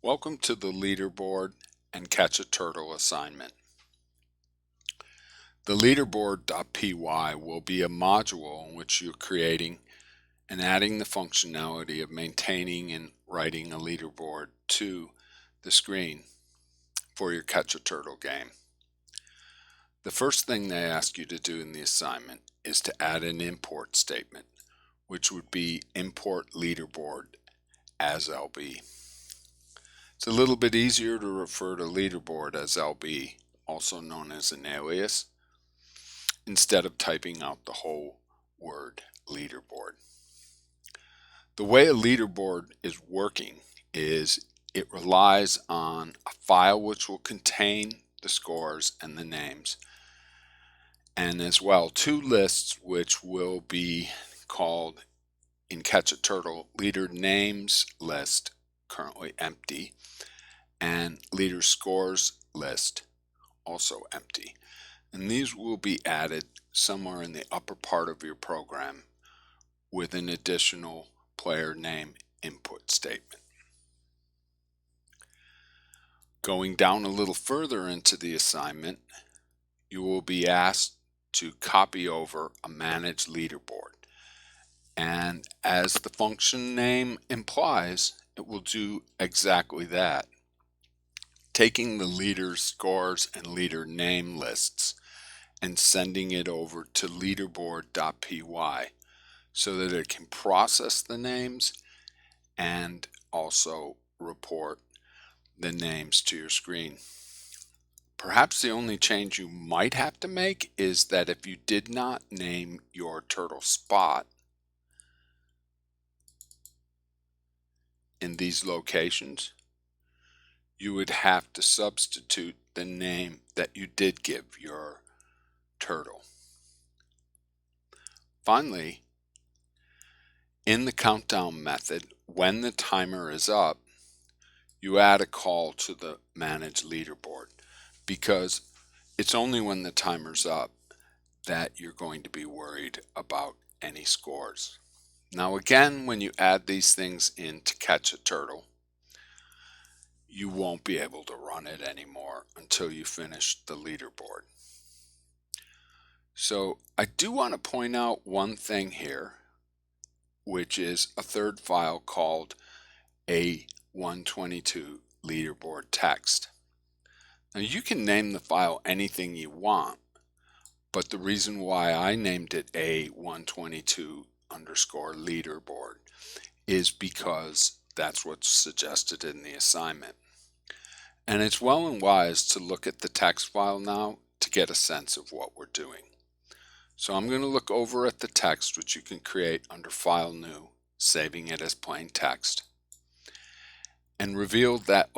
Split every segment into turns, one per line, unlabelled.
Welcome to the Leaderboard and Catch a Turtle assignment. The leaderboard.py will be a module in which you're creating and adding the functionality of maintaining and writing a leaderboard to the screen for your Catch a Turtle game. The first thing they ask you to do in the assignment is to add an import statement, which would be import leaderboard as LB. It's a little bit easier to refer to leaderboard as LB, also known as an alias, instead of typing out the whole word leaderboard. The way a leaderboard is working is it relies on a file which will contain the scores and the names, and as well two lists which will be called in Catch a Turtle leader names list, currently empty, and leader scores list, also empty. And these will be added somewhere in the upper part of your program with an additional player name input statement. Going down a little further into the assignment, you will be asked to copy over a managed leaderboard. And as the function name implies, it will do exactly that, taking the leader scores and leader name lists and sending it over to leaderboard.py so that it can process the names and also report the names to your screen. Perhaps the only change you might have to make is that if you did not name your turtle spot in these locations, you would have to substitute the name that you did give your turtle. Finally, in the countdown method, when the timer is up, you add a call to the manage leaderboard, because it's only when the timer's up that you're going to be worried about any scores. Now again, when you add these things in to Catch a Turtle, you won't be able to run it anymore until you finish the leaderboard. So I do want to point out one thing here, which is a third file called A122 leaderboard text. Now you can name the file anything you want, but the reason why I named it A122 underscore leaderboard is because that's what's suggested in the assignment. And it's well and wise to look at the text file now to get a sense of what we're doing. So I'm going to look over at the text, which you can create under File New, saving it as plain text, and reveal that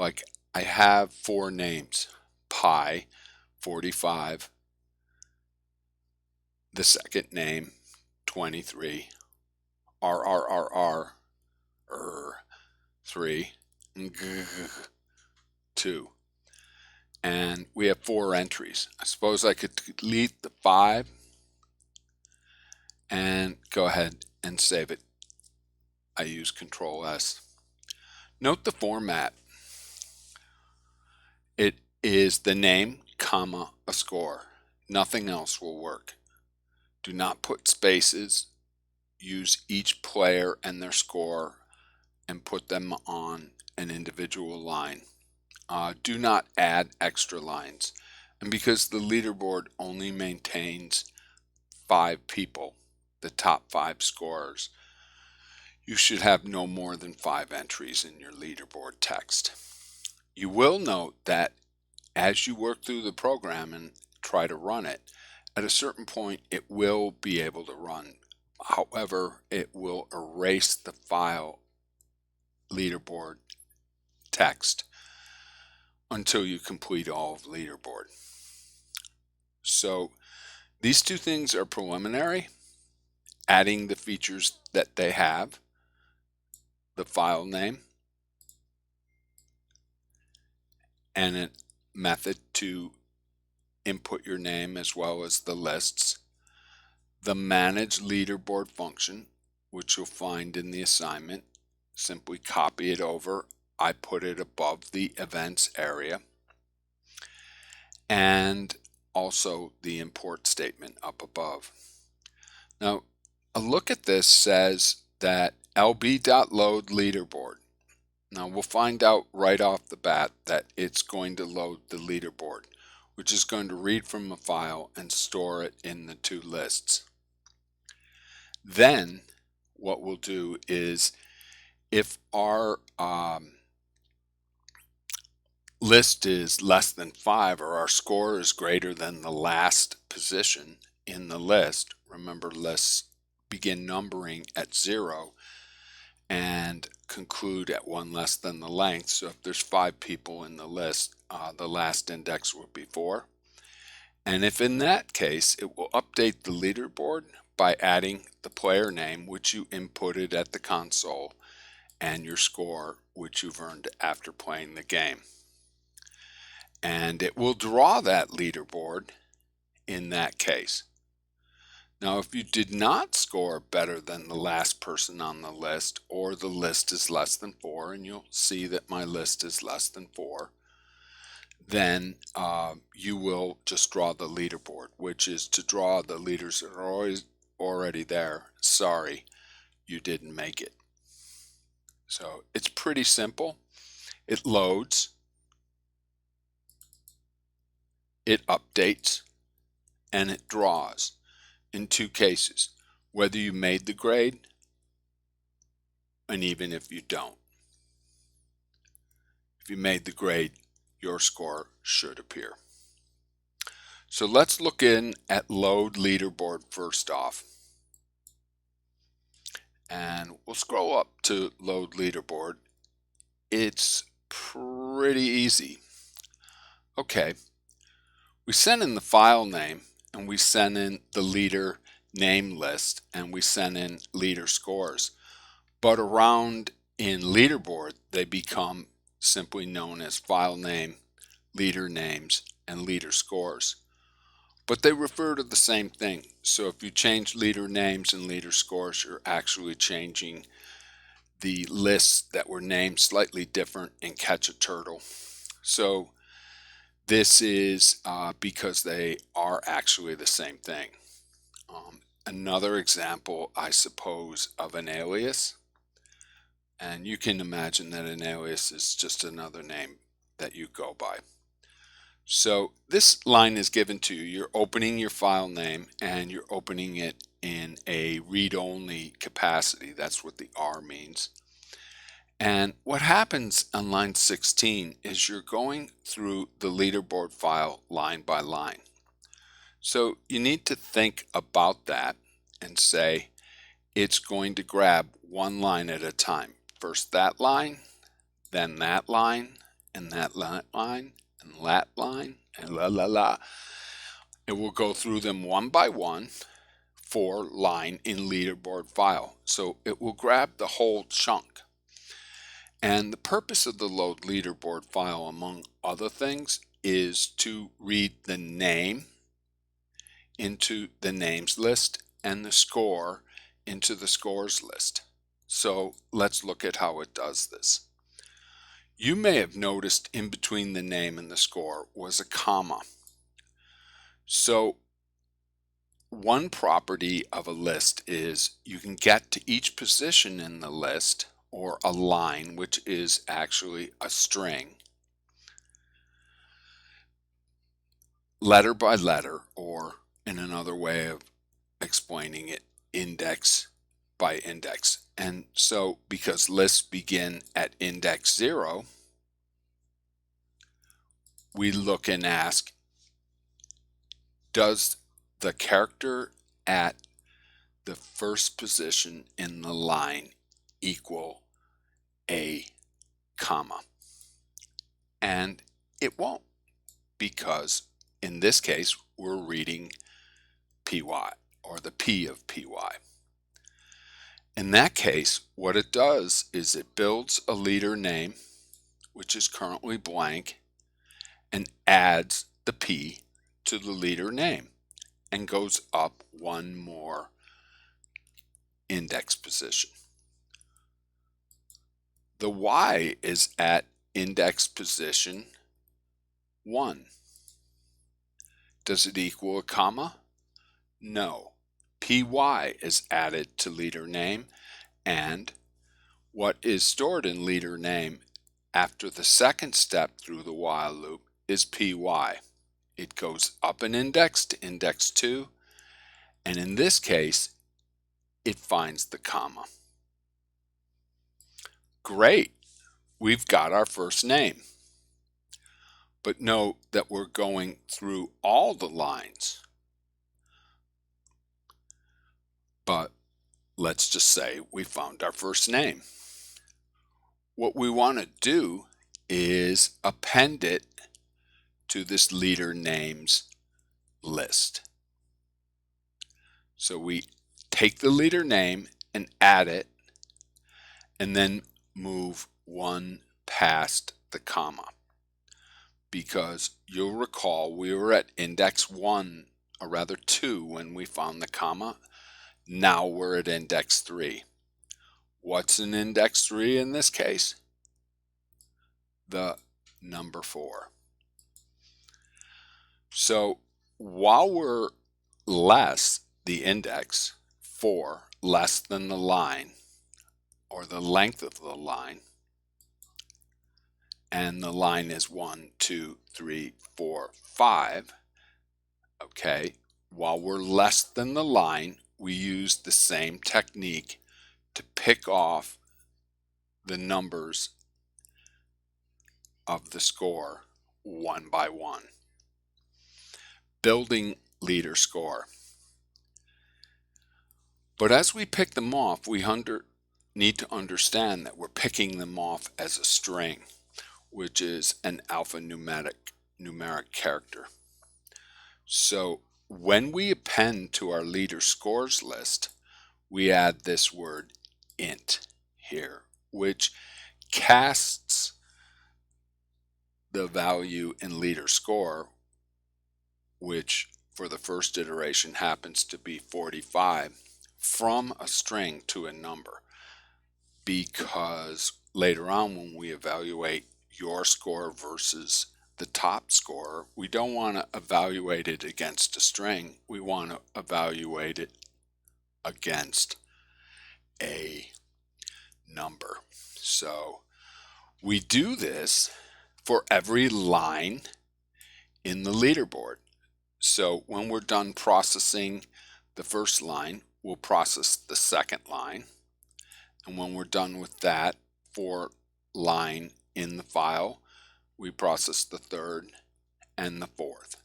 I have four names: Pi, 45, the second name, 23, RRRR, 3, and 2. And we have four entries. I suppose I could delete the 5 and go ahead and save it. I use Control S. Note the format. It is the name, comma, a score. Nothing else will work. Do not put spaces. Use each player and their score and put them on an individual line. Do not add extra lines. And because the leaderboard only maintains 5 people, the top 5 scorers, you should have no more than 5 entries in your leaderboard text. You will note that as you work through the program and try to run it, at a certain point it will be able to run. However, it will erase the file leaderboard text until you complete all of leaderboard. So these two things are preliminary, adding the features that they have, the file name, and a method to input your name as well as the lists, the manage leaderboard function, which you'll find in the assignment. Simply copy it over I put it above the events area, and also the import statement up above. Now, a look at this says that lb.load leaderboard. Now we'll find out right off the bat that it's going to load the leaderboard, which is going to read from a file and store it in the two lists. Then what we'll do is, if our list is less than 5, or our score is greater than the last position in the list, remember lists begin numbering at 0 and conclude at 1 less than the length. So if there's 5 people in the list, the last index will be 4. And if in that case, it will update the leaderboard by adding the player name, which you inputted at the console, and your score, which you've earned after playing the game. And it will draw that leaderboard in that case. Now, if you did not score better than the last person on the list, or the list is less than 4, and you'll see that my list is less than 4, then you will just draw the leaderboard, which is to draw the leaders that are already there. Sorry, you didn't make it. So it's pretty simple. It loads, it updates, and it draws in 2 cases, whether you made the grade and even if you don't. If you made the grade, your score should appear. So let's look in at load leaderboard first off. And we'll scroll up to load leaderboard. It's pretty easy. Okay, we send in the file name, and we send in the leader name list, and we send in leader scores. But around in leaderboard, they become simply known as file name, leader names, and leader scores. But they refer to the same thing. So if you change leader names and leader scores, you're actually changing the lists that were named slightly different in Catch a Turtle. So this is because they are actually the same thing. Another example, I suppose, of an alias, and you can imagine that an alias is just another name that you go by. So this line is given to you. You're opening your file name, and you're opening it in a read-only capacity. That's what the R means. And what happens on line 16 is you're going through the leaderboard file line by line. So you need to think about that and say it's going to grab one line at a time. First that line, then that line, and that line, and that line, and la la la. It will go through them one by one for line in leaderboard file. So it will grab the whole chunk. And the purpose of the load leaderboard file, among other things, is to read the name into the names list and the score into the scores list. So let's look at how it does this. You may have noticed in between the name and the score was a comma. So one property of a list is you can get to each position in the list, or a line, which is actually a string, letter by letter, or in another way of explaining it, index by index. And so because lists begin at index 0, we look and ask, does the character at the first position in the line equal a comma? And it won't, because in this case we're reading PY, or the P of PY. In that case, what it does is it builds a leader name, which is currently blank, and adds the P to the leader name and goes up one more index position. The Y is at index position 1. Does it equal a comma? No. PY is added to leader name, and what is stored in leader name after the second step through the while loop is PY. It goes up an index to index 2, and in this case, it finds the comma. Great, we've got our first name. But note that we're going through all the lines. But let's just say we found our first name. What we want to do is append it to this leader names list. So we take the leader name and add it, and then move 1 past the comma. Because you'll recall we were at index 1, or rather 2, when we found the comma. Now we're at index 3. What's in index 3 in this case? The number 4. So while we're less the index 4, less than the line, or the length of the line, and the line is 1, 2, 3, 4, 5, okay, while we're less than the line, we use the same technique to pick off the numbers of the score one by one. Building leader score. But as we pick them off, we need to understand that we're picking them off as a string, which is an alphanumeric character. So when we append to our leader scores list, we add this word int here, which casts the value in leader score, which for the first iteration happens to be 45, from a string to a number, because later on when we evaluate your score versus the top score, we don't want to evaluate it against a string. We want to evaluate it against a number. So we do this for every line in the leaderboard. So when we're done processing the first line, we'll process the second line. And when we're done with that for line in the file, we process the third and the fourth.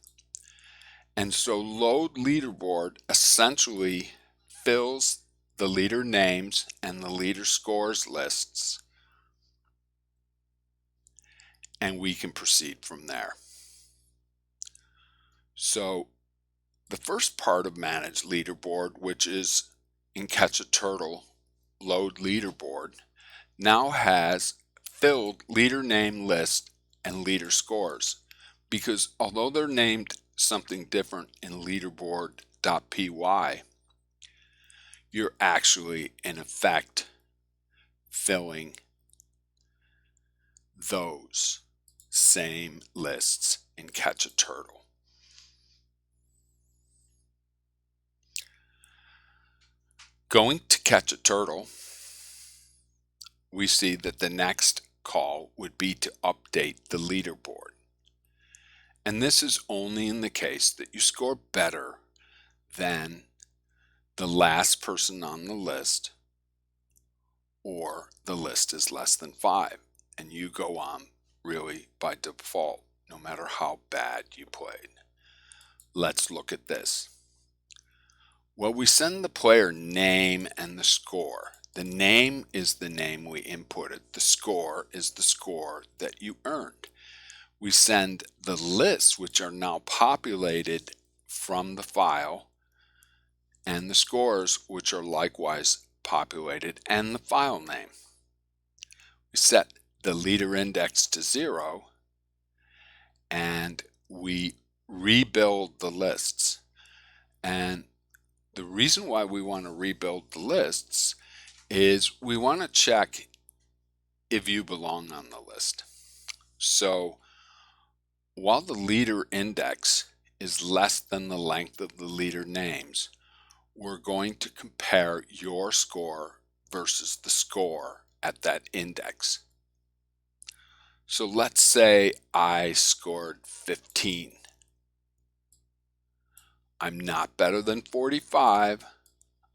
And so load leaderboard essentially fills the leader names and the leader scores lists, and we can proceed from there. So the first part of manage leaderboard, which is in Catch a Turtle load leaderboard, now has filled leader name list and leader scores, because although they're named something different in leaderboard.py, you're actually in effect filling those same lists in Catch a Turtle. Going to Catch a Turtle, we see that the next call would be to update the leaderboard. And this is only in the case that you score better than the last person on the list, or the list is less than 5, and you go on really by default, no matter how bad you played. Let's look at this. Well, we send the player name and the score. The name is the name we inputted. The score is the score that you earned. We send the lists, which are now populated from the file, and the scores, which are likewise populated, and the file name. We set the leader index to 0, and we rebuild the lists. And the reason why we want to rebuild the lists is we want to check if you belong on the list. So while the leader index is less than the length of the leader names, we're going to compare your score versus the score at that index. So let's say I scored 15. I'm not better than 45.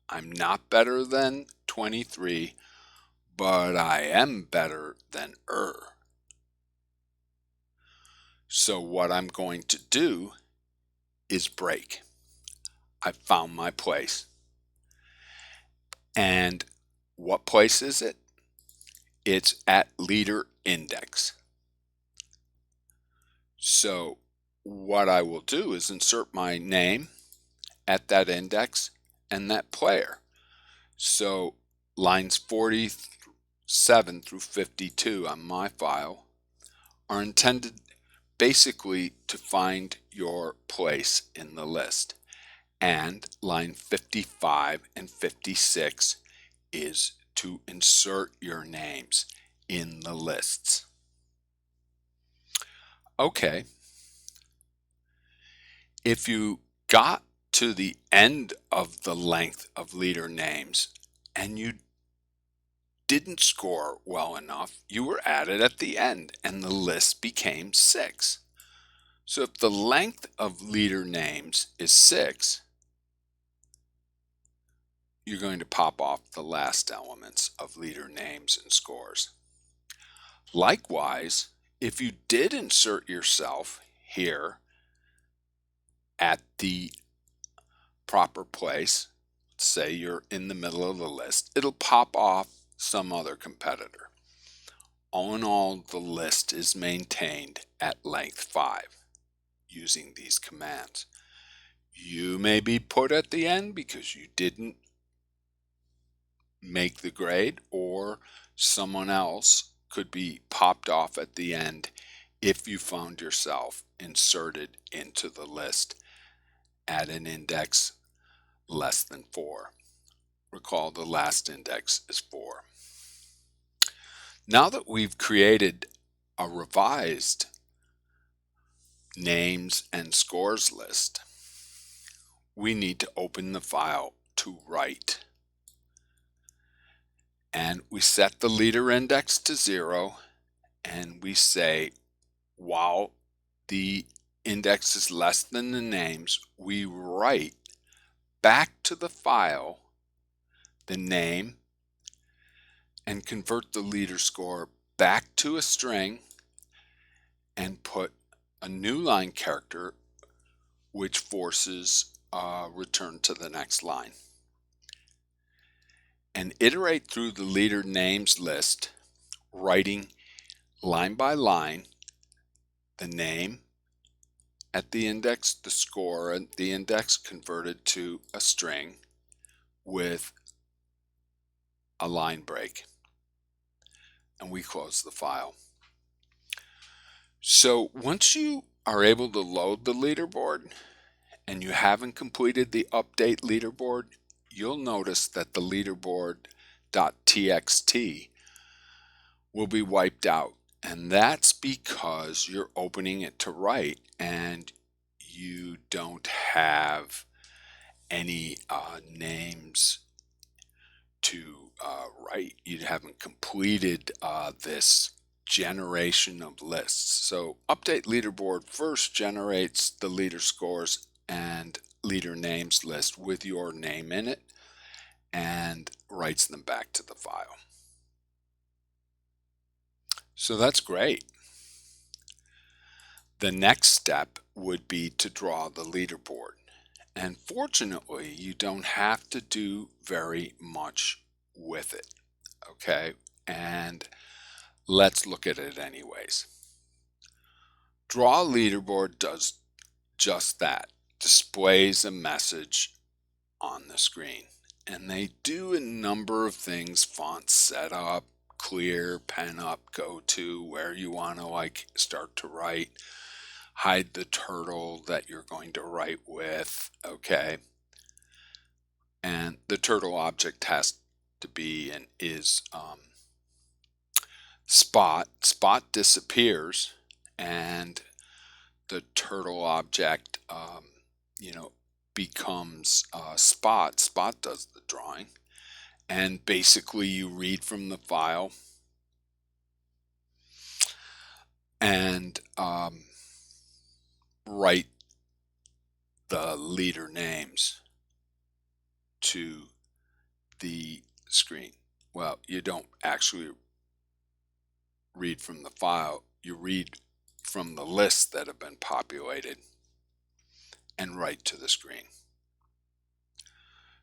I'm not better than 23, but I am better than . So what I'm going to do is break. I found my place. And what place is it? It's at leader index. So what I will do is insert my name at that index and that player. So lines 47 through 52 on my file are intended basically to find your place in the list. And line 55 and 56 is to insert your names in the lists. Okay, if you got to the end of the length of leader names and you didn't score well enough, you were added at the end and the list became 6. So if the length of leader names is 6, you're going to pop off the last elements of leader names and scores. Likewise, if you did insert yourself here at the proper place, say you're in the middle of the list, it'll pop off some other competitor. All in all, the list is maintained at length 5 using these commands. You may be put at the end because you didn't make the grade, or someone else could be popped off at the end if you found yourself inserted into the list at an index less than 4. Recall the last index is 4. Now that we've created a revised names and scores list, we need to open the file to write. And we set the leader index to 0, and we say while the index is less than the names, we write back to the file the name and convert the leader score back to a string and put a new line character which forces return to the next line. And iterate through the leader names list, writing line by line the name at the index, the score at the index converted to a string with a line break. And we close the file. So once you are able to load the leaderboard and you haven't completed the update leaderboard, you'll notice that the leaderboard.txt will be wiped out. And that's because you're opening it to write and you don't have any names to write. You haven't completed this generation of lists. So update leaderboard first generates the leader scores and leader names list with your name in it and writes them back to the file. So that's great. The next step would be to draw the leaderboard. And fortunately, you don't have to do very much with it. Okay, and let's look at it anyways. Draw leaderboard does just that, displays a message on the screen. And they do a number of things: font setup, clear, pen up, go to where you want to start to write, hide the turtle that you're going to write with, okay? And the turtle object has to be and is Spot disappears, and the turtle object, becomes Spot. Spot does the drawing, and basically you read from the file and write the leader names to the screen. Well, you don't actually read from the file, you read from the lists that have been populated and write to the screen.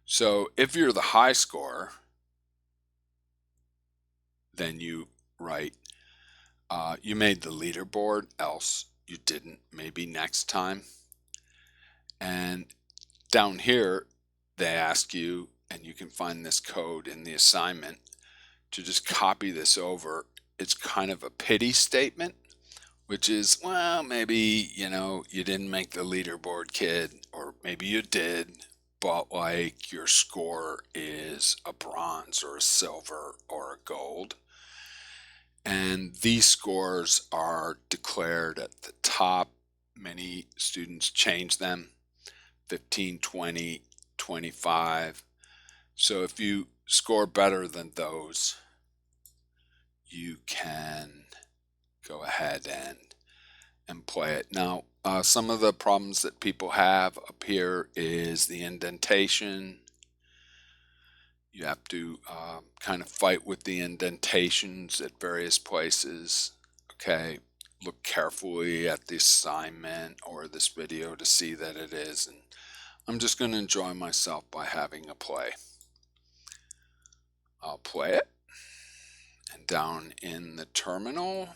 So if you're the high scorer, then you write, you made the leaderboard, else you didn't, maybe next time. And down here, they ask you, and you can find this code in the assignment, to just copy this over. It's kind of a pity statement, which is, well, maybe, you didn't make the leaderboard, kid, or maybe you did, but like your score is a bronze or a silver or a gold. And these scores are declared at the top. Many students change them, 15, 20, 25. So if you score better than those, you can go ahead and play it. Now, some of the problems that people have up here is the indentation. You have to kind of fight with the indentations at various places. Okay, look carefully at the assignment or this video to see that it is. And I'm just going to enjoy myself by having a play. I'll play it. And down in the terminal,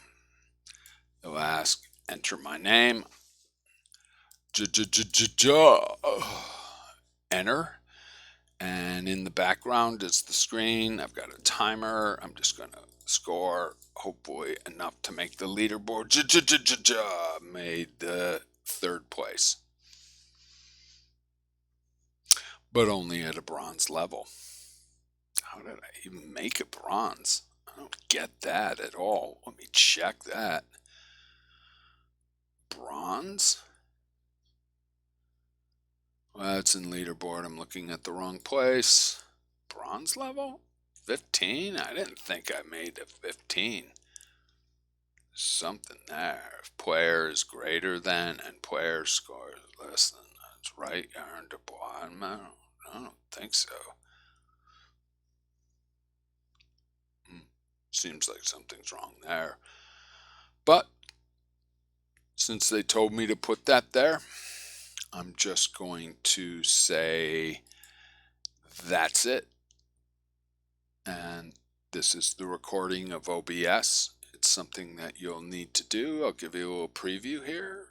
it'll ask, enter my name. Enter. And in the background is the screen. I've got a timer. I'm just going to score, hopefully enough to make the leaderboard. Made the third place, but only at a bronze level. How did I even make a bronze? I don't get that at all. Let me check that. Bronze? Well, it's in leaderboard. I'm looking at the wrong place. Bronze level? 15? I didn't think I made a 15. Something there. If player is greater than and player score is less than, that's right. I earned a bottom. I don't think so. Seems like something's wrong there. But since they told me to put that there, I'm just going to say that's it. And this is the recording of OBS. It's something that you'll need to do. I'll give you a little preview here,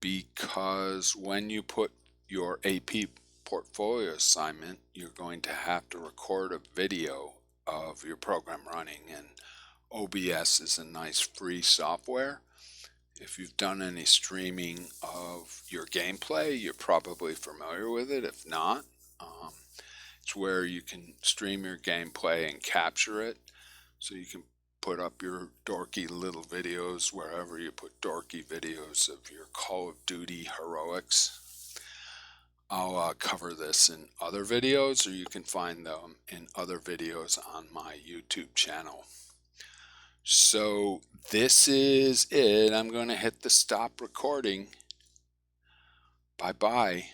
because when you put your AP portfolio assignment, you're going to have to record a video of your program running, and OBS is a nice free software. If you've done any streaming of your gameplay, you're probably familiar with it. If not, it's where you can stream your gameplay and capture it, so you can put up your dorky little videos wherever you put dorky videos of your Call of Duty heroics. I'll cover this in other videos, or you can find them in other videos on my YouTube channel. So this is it. I'm going to hit the stop recording. Bye-bye.